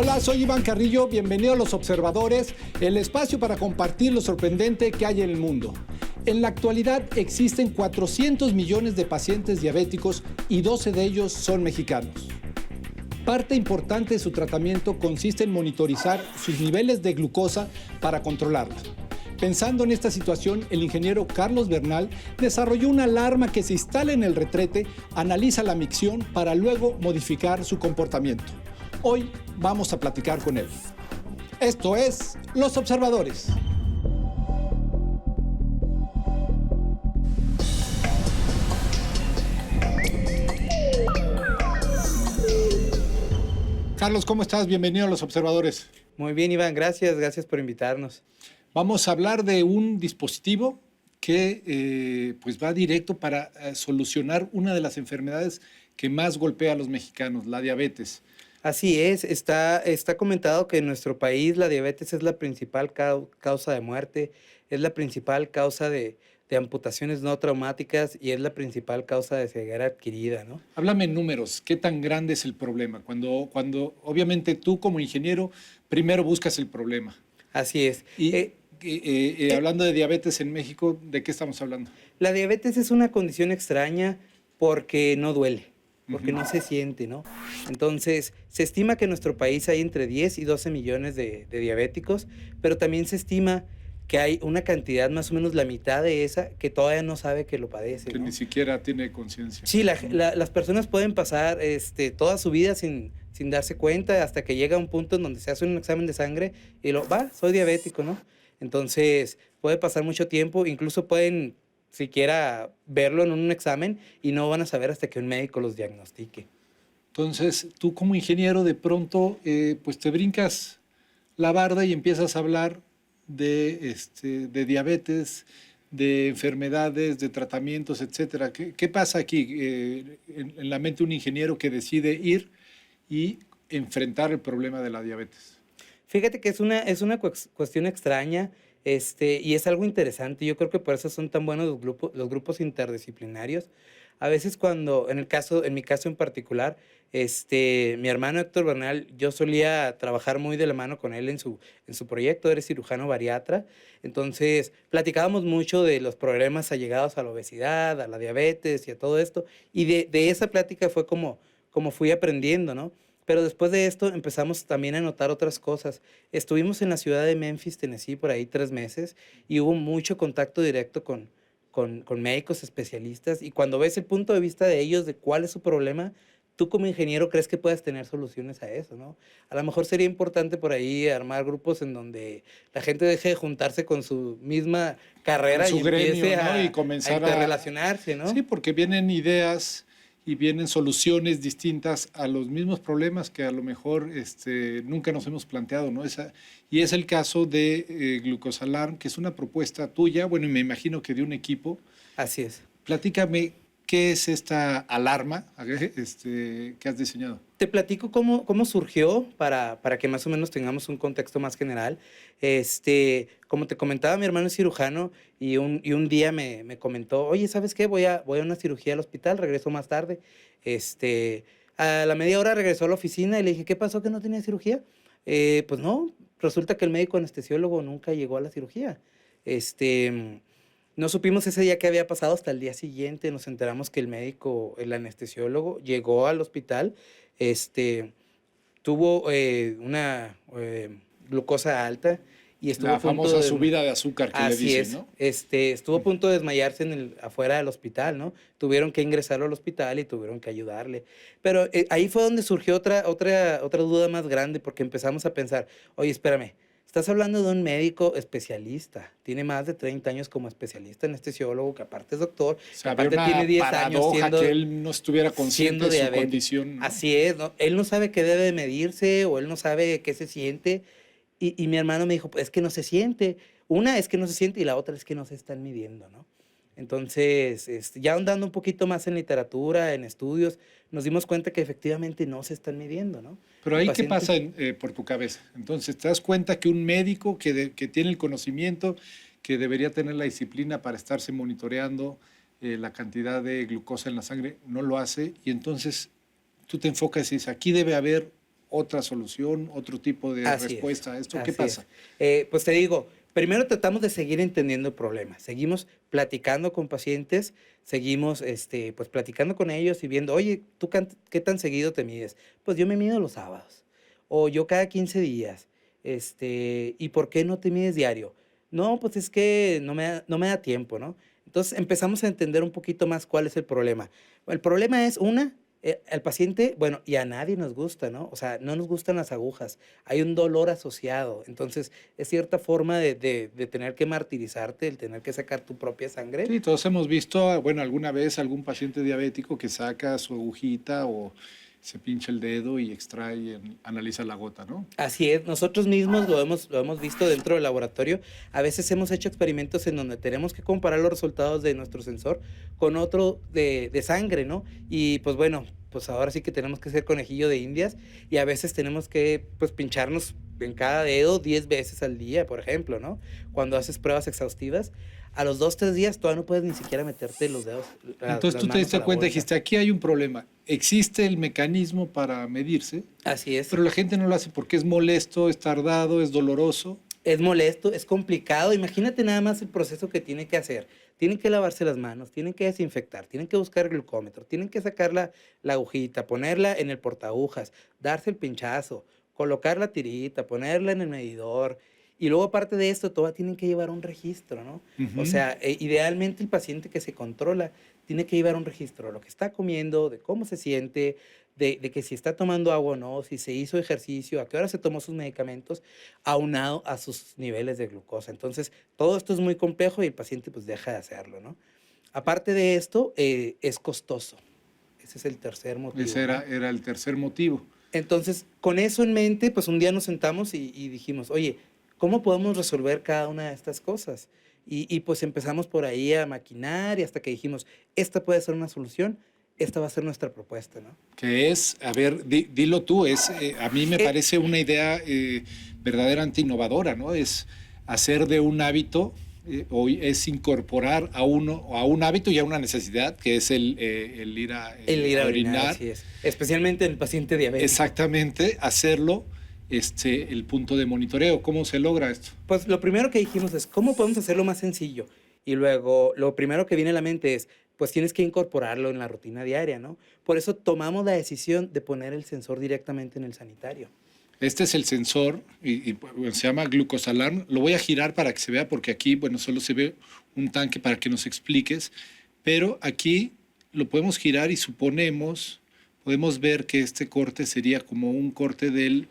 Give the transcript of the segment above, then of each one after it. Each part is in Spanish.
Hola, soy Iván Carrillo, bienvenido a Los Observadores, el espacio para compartir lo sorprendente que hay en el mundo. En la actualidad existen 400 millones de pacientes diabéticos y 12 de ellos son mexicanos. Parte importante de su tratamiento consiste en monitorizar sus niveles de glucosa para controlarla. Pensando en esta situación, el ingeniero Carlos Bernal desarrolló una alarma que se instala en el retrete, analiza la micción para luego modificar su comportamiento. Hoy vamos a platicar con él. Esto es Los Observadores. Carlos, ¿cómo estás? Bienvenido a Los Observadores. Muy bien, Iván, gracias por invitarnos. Vamos a hablar de un dispositivo que pues va directo para solucionar una de las enfermedades que más golpea a los mexicanos, la diabetes. Así es, está comentado que en nuestro país la diabetes es la principal causa de muerte, es la principal causa de amputaciones no traumáticas y es la principal causa de ceguera adquirida, ¿no? Háblame en números, ¿qué tan grande es el problema? Cuando obviamente tú como ingeniero primero buscas el problema. Así es. Hablando de diabetes en México, ¿de qué estamos hablando? La diabetes es una condición extraña porque no duele, porque no se siente, ¿no? Entonces, se estima que en nuestro país hay entre 10 y 12 millones de diabéticos, pero también se estima que hay una cantidad, más o menos la mitad de esa, que todavía no sabe que lo padece, que ¿no? ni siquiera tiene conciencia. Sí, las personas pueden pasar toda su vida sin darse cuenta hasta que llega un punto en donde se hace un examen de sangre y soy diabético, ¿no? Entonces, puede pasar mucho tiempo, incluso pueden siquiera verlo en un examen y no van a saber hasta que un médico los diagnostique. Entonces, tú como ingeniero de pronto, pues te brincas la barda y empiezas a hablar de diabetes, de enfermedades, de tratamientos, etcétera. ¿Qué pasa aquí en la mente de un ingeniero que decide ir y enfrentar el problema de la diabetes? Fíjate que es una cuestión extraña y es algo interesante. Yo creo que por eso son tan buenos los grupos interdisciplinarios. A veces en mi caso en particular, mi hermano Héctor Bernal, yo solía trabajar muy de la mano con él en su proyecto, eres cirujano bariatra. Entonces, platicábamos mucho de los problemas allegados a la obesidad, a la diabetes y a todo esto. Y de esa plática fue como fui aprendiendo, ¿no? Pero después de esto empezamos también a notar otras cosas. Estuvimos en la ciudad de Memphis, Tennessee, por ahí 3 meses, y hubo mucho contacto directo con médicos especialistas. Y cuando ves el punto de vista de ellos, de cuál es su problema, tú como ingeniero crees que puedes tener soluciones a eso, ¿no? A lo mejor sería importante por ahí armar grupos en donde la gente deje de juntarse con su misma carrera Con su y gremio, empiece ¿no? Y a comenzar interrelacionarse, ¿no? Sí, porque vienen ideas y vienen soluciones distintas a los mismos problemas que a lo mejor nunca nos hemos planteado, ¿no? Y es el caso de Glucosalarm, que es una propuesta tuya, bueno, y me imagino que de un equipo. Así es. Platícame, ¿qué es esta alarma que has diseñado? Te platico cómo surgió para que más o menos tengamos un contexto más general. Como te comentaba, mi hermano es cirujano y un día me comentó, oye, ¿sabes qué? Voy a una cirugía al hospital, regreso más tarde. A la media hora regresó a la oficina y le dije, ¿qué pasó que no tenía cirugía? Pues no, resulta que el médico anestesiólogo nunca llegó a la cirugía. No supimos ese día qué había pasado hasta el día siguiente. Nos enteramos que el anestesiólogo, llegó al hospital, tuvo una glucosa alta y estuvo La a punto famosa subida de azúcar que le Así dicen, es. ¿no? Estuvo a punto de desmayarse afuera del hospital, ¿no? Tuvieron que ingresarlo al hospital y tuvieron que ayudarle. Pero ahí fue donde surgió otra duda más grande, porque empezamos a pensar, oye, espérame, estás hablando de un médico especialista, tiene más de 30 años como especialista anestesiólogo, que aparte es doctor, O que sea, había aparte una tiene 10 años paradoja que él no estuviera consciente de su diabético. condición, ¿no? Así es, ¿no? Él no sabe qué debe de medirse o él no sabe qué se siente. Y mi hermano me dijo, pues es que no se siente. Una es que no se siente y la otra es que no se están midiendo, ¿no? Entonces, ya ahondando un poquito más en literatura, en estudios, nos dimos cuenta que efectivamente no se están midiendo, ¿no? Pero El ahí, paciente... ¿qué pasa por tu cabeza? Entonces, ¿te das cuenta que un médico que tiene el conocimiento, que debería tener la disciplina para estarse monitoreando la cantidad de glucosa en la sangre, no lo hace? Y entonces tú te enfocas y dices, aquí debe haber otra solución, otro tipo de Así respuesta a esto? ¿Qué así pasa? Pues te digo, primero tratamos de seguir entendiendo el problema. Seguimos platicando con pacientes, seguimos pues platicando con ellos y viendo, oye, ¿tú qué tan seguido te mides? Pues yo me mido los sábados, o yo cada 15 días. ¿Y por qué no te mides diario? No, pues es que no me da tiempo, ¿no? Entonces empezamos a entender un poquito más cuál es el problema. El problema es, al paciente, bueno, y a nadie nos gusta, ¿no? O sea, no nos gustan las agujas, hay un dolor asociado. Entonces, es cierta forma de tener que martirizarte, el tener que sacar tu propia sangre. Sí, todos hemos visto, bueno, alguna vez algún paciente diabético que saca su agujita o se pincha el dedo y extrae, analiza la gota, ¿no? Así es, nosotros mismos lo hemos visto dentro del laboratorio. A veces hemos hecho experimentos en donde tenemos que comparar los resultados de nuestro sensor con otro de sangre, ¿no? Y pues bueno, pues ahora sí que tenemos que ser conejillo de indias y a veces tenemos que pues pincharnos en cada dedo 10 veces al día, por ejemplo, ¿no? Cuando haces pruebas exhaustivas, a los 2, 3 días todavía no puedes ni siquiera meterte los dedos. Entonces tú te diste cuenta y dijiste, aquí hay un problema. Existe el mecanismo para medirse, Así es. pero la gente no lo hace porque es molesto, es tardado, es doloroso. Es molesto, es complicado. Imagínate nada más el proceso que tiene que hacer. Tienen que lavarse las manos, tienen que desinfectar, tienen que buscar el glucómetro, tienen que sacar la agujita, ponerla en el portaagujas, darse el pinchazo, colocar la tirita, ponerla en el medidor. Y luego, aparte de esto, todavía tienen que llevar un registro, ¿no? O sea, idealmente el paciente que se controla tiene que llevar un registro de lo que está comiendo, de cómo se siente, de que si está tomando agua o no, si se hizo ejercicio, a qué hora se tomó sus medicamentos, aunado a sus niveles de glucosa. Entonces, todo esto es muy complejo y el paciente pues deja de hacerlo, ¿no? Aparte de esto, es costoso. Ese es el tercer motivo. Ese era el tercer motivo. Entonces, con eso en mente, pues un día nos sentamos y dijimos, oye, ¿cómo podemos resolver cada una de estas cosas? Y pues empezamos por ahí a maquinar y hasta que dijimos, esta puede ser una solución, esta va a ser nuestra propuesta, ¿no? Que es, a ver, dilo tú, a mí me parece una idea verdaderamente innovadora, ¿no? Es hacer de un hábito, es incorporar a un hábito y a una necesidad, que es el ir a orinar. Así es. Especialmente en el paciente diabético. Exactamente, hacerlo el punto de monitoreo. ¿Cómo se logra esto? Pues lo primero que dijimos es, ¿cómo podemos hacerlo más sencillo? Y luego, lo primero que viene a la mente es, pues tienes que incorporarlo en la rutina diaria, ¿no? Por eso tomamos la decisión de poner el sensor directamente en el sanitario. Este es el sensor, bueno, se llama Glucosalarm. Lo voy a girar para que se vea, porque aquí, bueno, solo se ve un tanque para que nos expliques, pero aquí lo podemos girar y podemos ver que este corte sería como un corte del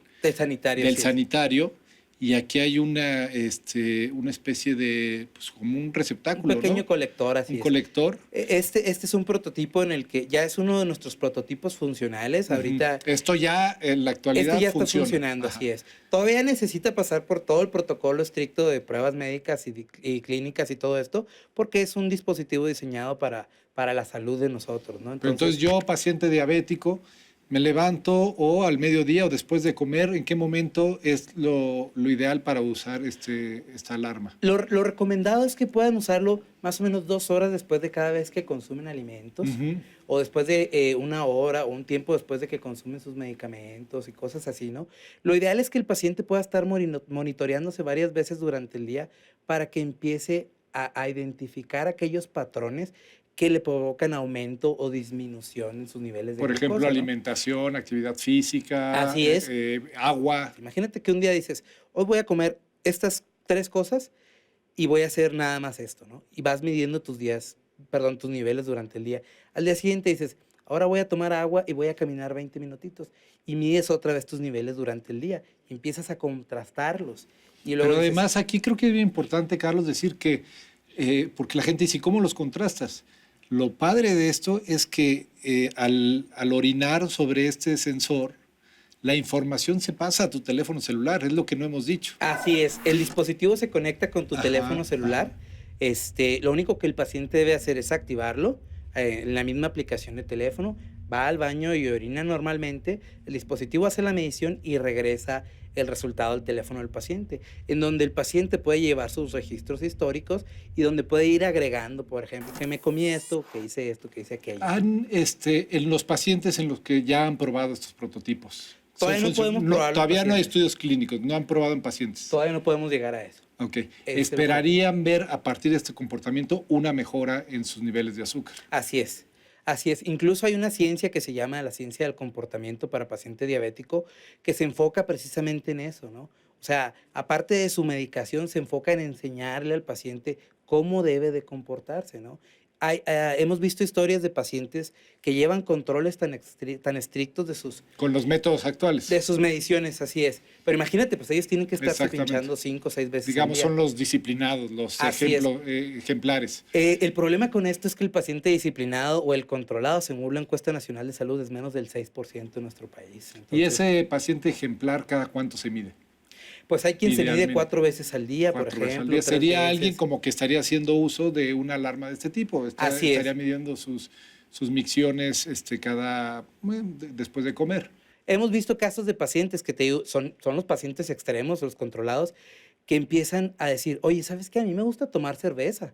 sanitario, y aquí hay una especie de, pues como un receptáculo, un pequeño, ¿no? Colector, así un colector. Este es un prototipo en el que ya es uno de nuestros prototipos funcionales. Ahorita. Esto ya en la actualidad ya está funcionando, así es. Todavía necesita pasar por todo el protocolo estricto de pruebas médicas y clínicas y todo esto, porque es un dispositivo diseñado para la salud de nosotros, ¿no? Entonces yo, paciente diabético, me levanto o al mediodía o después de comer, ¿en qué momento es lo ideal para usar esta alarma? Lo recomendado es que puedan usarlo más o menos 2 horas después de cada vez que consumen alimentos, o después de 1 hora o un tiempo después de que consumen sus medicamentos y cosas así, ¿no? Lo ideal es que el paciente pueda estar monitoreándose varias veces durante el día para que empiece a identificar aquellos patrones que le provocan aumento o disminución en sus niveles de glucosa. Por ejemplo, ¿no? Alimentación, actividad física, así es. Agua. Imagínate que un día dices, hoy voy a comer estas 3 cosas y voy a hacer nada más esto, ¿no? Y vas midiendo tus niveles durante el día. Al día siguiente dices, ahora voy a tomar agua y voy a caminar 20 minutitos. Y mides otra vez tus niveles durante el día. Y empiezas a contrastarlos. Y luego pero además aquí creo que es bien importante, Carlos, decir que, porque la gente dice, ¿cómo los contrastas? Lo padre de esto es que al orinar sobre este sensor, la información se pasa a tu teléfono celular, es lo que no hemos dicho. Así es, el dispositivo se conecta con tu teléfono celular. Lo único que el paciente debe hacer es activarlo en la misma aplicación de teléfono, va al baño y orina normalmente, el dispositivo hace la medición y regresa el resultado del teléfono del paciente, en donde el paciente puede llevar sus registros históricos y donde puede ir agregando, por ejemplo, que me comí esto, que hice aquello. En los pacientes en los que ya han probado estos prototipos, Todavía no podemos probarlo. Todavía no hay estudios clínicos, no han probado en pacientes. Todavía no podemos llegar a eso. Ok. ¿Esperarían ver a partir de este comportamiento una mejora en sus niveles de azúcar? Así es. Así es. Incluso hay una ciencia que se llama la ciencia del comportamiento para paciente diabético que se enfoca precisamente en eso, ¿no? O sea, aparte de su medicación, se enfoca en enseñarle al paciente cómo debe de comportarse, ¿no? Hemos visto historias de pacientes que llevan controles tan estrictos de sus... Con los métodos actuales. De sus mediciones, así es. Pero imagínate, pues ellos tienen que estarse pinchando 5 o 6 veces Digamos, al día. son los disciplinados, los ejemplares. El problema con esto es que el paciente disciplinado o el controlado, según la encuesta nacional de salud, es menos del 6% en nuestro país. Entonces, ¿y ese paciente ejemplar cada cuánto se mide? Pues hay quien se mide 4 veces al día, por ejemplo. Sería alguien como que estaría haciendo uso de una alarma de este tipo. Estaría midiendo sus micciones después de comer. Hemos visto casos de pacientes que son los pacientes extremos, los controlados, que empiezan a decir, oye, ¿sabes qué? A mí me gusta tomar cerveza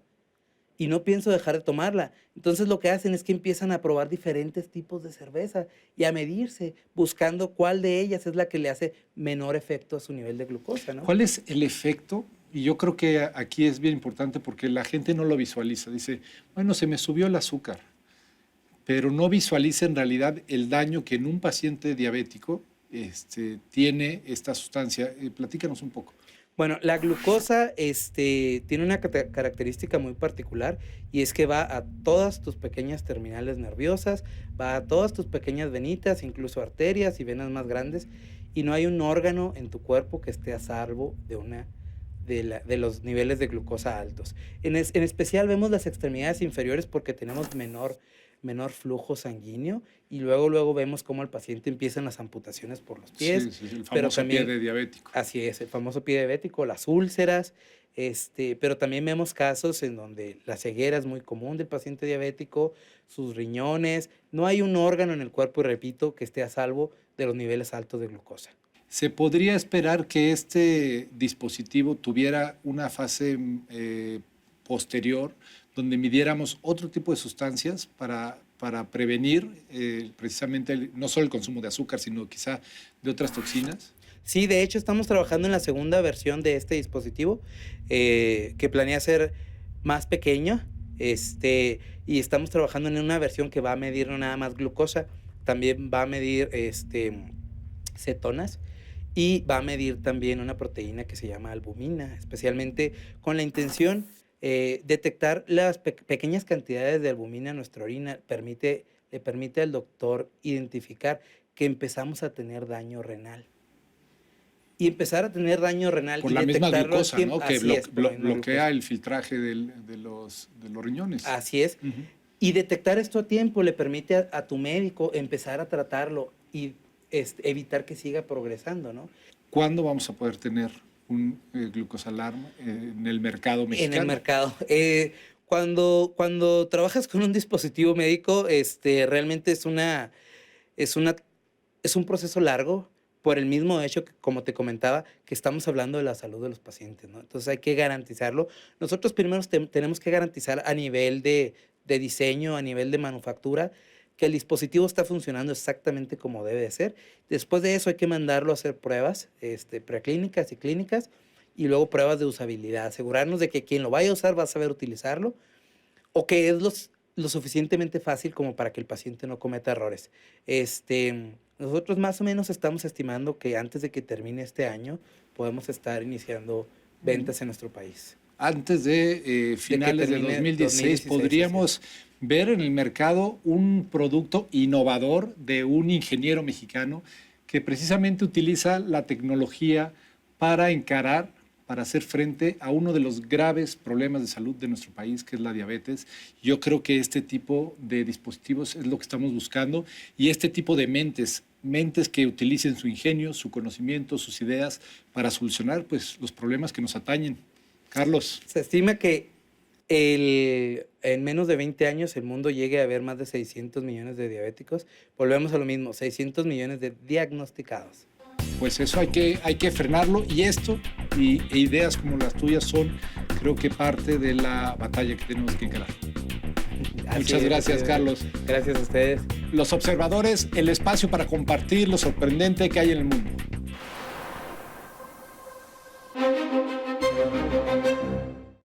y no pienso dejar de tomarla. Entonces lo que hacen es que empiezan a probar diferentes tipos de cerveza y a medirse, buscando cuál de ellas es la que le hace menor efecto a su nivel de glucosa, ¿no? ¿Cuál es el efecto? Y yo creo que aquí es bien importante porque la gente no lo visualiza. Dice, bueno, se me subió el azúcar, pero no visualiza en realidad el daño que en un paciente diabético tiene esta sustancia. Platícanos un poco. Bueno, la glucosa tiene una característica muy particular y es que va a todas tus pequeñas terminales nerviosas, va a todas tus pequeñas venitas, incluso arterias y venas más grandes, y no hay un órgano en tu cuerpo que esté a salvo de los niveles de glucosa altos. En especial vemos las extremidades inferiores porque tenemos menor flujo sanguíneo y luego vemos cómo el paciente empiezan las amputaciones por los pies. Sí, el famoso pie de diabético. Así es, el famoso pie diabético, las úlceras, pero también vemos casos en donde la ceguera es muy común del paciente diabético, sus riñones, no hay un órgano en el cuerpo, y repito, que esté a salvo de los niveles altos de glucosa. ¿Se podría esperar que este dispositivo tuviera una fase posterior donde midiéramos otro tipo de sustancias para prevenir precisamente no solo el consumo de azúcar, sino quizá de otras toxinas? Sí, de hecho estamos trabajando en la segunda versión de este dispositivo que planea ser más pequeño y estamos trabajando en una versión que va a medir no nada más glucosa, también va a medir cetonas y va a medir también una proteína que se llama albumina, especialmente con la intención detectar las pequeñas cantidades de albumina en nuestra orina le permite al doctor identificar que empezamos a tener daño renal. Y empezar a tener daño renal por y la misma glucosa, ¿no? Que bloquea el filtraje de los riñones. Así es. Uh-huh. Y detectar esto a tiempo le permite a tu médico empezar a tratarlo y evitar que siga progresando, ¿no? ¿Cuándo vamos a poder tener un glucosalarm en el mercado mexicano? En el mercado. Cuando trabajas con un dispositivo médico, realmente es un proceso largo por el mismo hecho que, como te comentaba, que estamos hablando de la salud de los pacientes, ¿no? Entonces hay que garantizarlo. Nosotros primero tenemos que garantizar a nivel de diseño, a nivel de manufactura, que el dispositivo está funcionando exactamente como debe de ser. Después de eso hay que mandarlo a hacer pruebas preclínicas y clínicas y luego pruebas de usabilidad. Asegurarnos de que quien lo vaya a usar va a saber utilizarlo o que es lo suficientemente fácil como para que el paciente no cometa errores. Nosotros más o menos estamos estimando que antes de que termine este año podemos estar iniciando ventas en nuestro país. Antes de finales de 2016 podríamos ver en el mercado un producto innovador de un ingeniero mexicano que precisamente utiliza la tecnología para encarar, para hacer frente a uno de los graves problemas de salud de nuestro país, que es la diabetes. Yo creo que este tipo de dispositivos es lo que estamos buscando y este tipo de mentes que utilicen su ingenio, su conocimiento, sus ideas para solucionar pues, los problemas que nos atañen. Carlos. Se estima que en menos de 20 años el mundo llegue a haber más de 600 millones de diabéticos. Volvemos a lo mismo, 600 millones de diagnosticados. Pues eso hay que frenarlo y esto y ideas como las tuyas son, creo que parte de la batalla que tenemos que encarar. Muchas gracias, Carlos. Gracias a ustedes. Los Observadores, el espacio para compartir lo sorprendente que hay en el mundo.